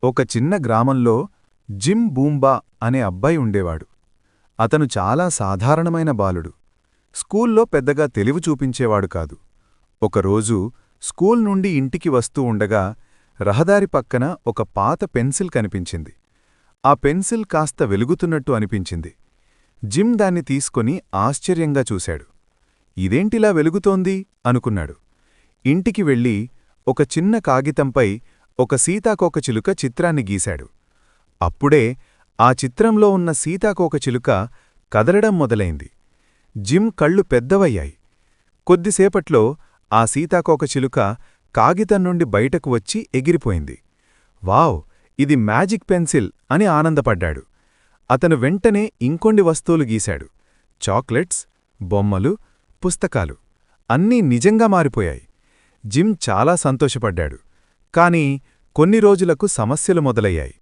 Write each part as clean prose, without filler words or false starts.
ఒక చిన్న గ్రామంలో జిమ్ బూంబా అనే అబ్బాయి ఉండేవాడు. అతను చాలా సాధారణమైన బాలుడు. స్కూల్లో పెద్దగా తెలివి చూపించేవాడు కాదు. ఒకరోజు స్కూల్ నుండి ఇంటికి వస్తూ ఉండగా రహదారి పక్కన ఒక పాత పెన్సిల్ కనిపించింది. ఆ పెన్సిల్ కాస్త వెలుగుతున్నట్టు అనిపించింది. జిమ్ దాన్ని తీసుకొని ఆశ్చర్యంగా చూశాడు. ఇదేంటిలా వెలుగుతోంది అనుకున్నాడు. ఇంటికి వెళ్ళి ఒక చిన్న కాగితంపై ఒక సీతాకోకచిలుక చిత్రాన్ని గీశాడు. అప్పుడే ఆ చిత్రంలో ఉన్న సీతాకోకచిలుక కదలడం మొదలైంది. జిమ్ కళ్ళు పెద్దవయ్యాయి. కొద్దిసేపట్లో ఆ సీతాకోకచిలుక కాగితం నుండి బయటకు వచ్చి ఎగిరిపోయింది. వావ్, ఇది మ్యాజిక్ పెన్సిల్ అని ఆనందపడ్డాడు. అతను వెంటనే ఇంకొన్ని వస్తువులు గీశాడు. చాక్లెట్స్, బొమ్మలు, పుస్తకాలు అన్నీ నిజంగా మారిపోయాయి. జిమ్ చాలా సంతోషపడ్డాడు. కాని కొన్ని రోజులకు సమస్యలు మొదలయ్యాయి.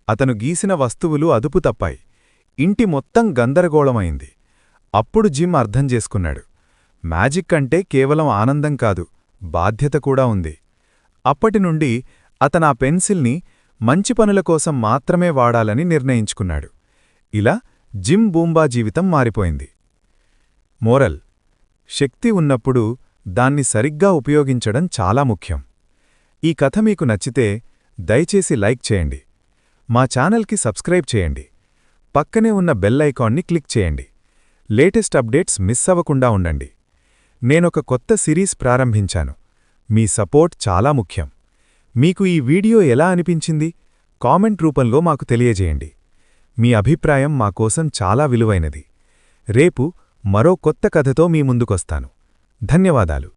అతను గీసిన వస్తువులు అదుపు తప్పాయి. ఇంటి మొత్తం గందరగోళమైంది. అప్పుడు జిమ్ అర్థం చేసుకున్నాడు. మ్యాజిక్ అంటే కేవలం ఆనందం కాదు, బాధ్యత కూడా ఉంది. అప్పటినుండి అతనా పెన్సిల్ని మంచి పనుల కోసం మాత్రమే వాడాలని నిర్ణయించుకున్నాడు. ఇలా జిమ్ బూంబా జీవితం మారిపోయింది. మోరల్: శక్తి ఉన్నప్పుడు దాన్ని సరిగ్గా ఉపయోగించడం చాలా ముఖ్యం. ఈ కథ మీకు నచ్చితే దయచేసి లైక్ చేయండి. మా ఛానల్కి సబ్స్క్రైబ్ చేయండి. పక్కనే ఉన్న బెల్ ఐకాన్ని క్లిక్ చేయండి. లేటెస్ట్ అప్డేట్స్ మిస్ అవ్వకుండా ఉండండి. నేనొక కొత్త సిరీస్ ప్రారంభించాను. మీ సపోర్ట్ చాలా ముఖ్యం. మీకు ఈ వీడియో ఎలా అనిపించింది? కామెంట్ రూపంలో మాకు తెలియజేయండి. మీ అభిప్రాయం మా కోసం చాలా విలువైనది. రేపు మరో కొత్త కథతో మీ ముందుకొస్తాను. ధన్యవాదాలు.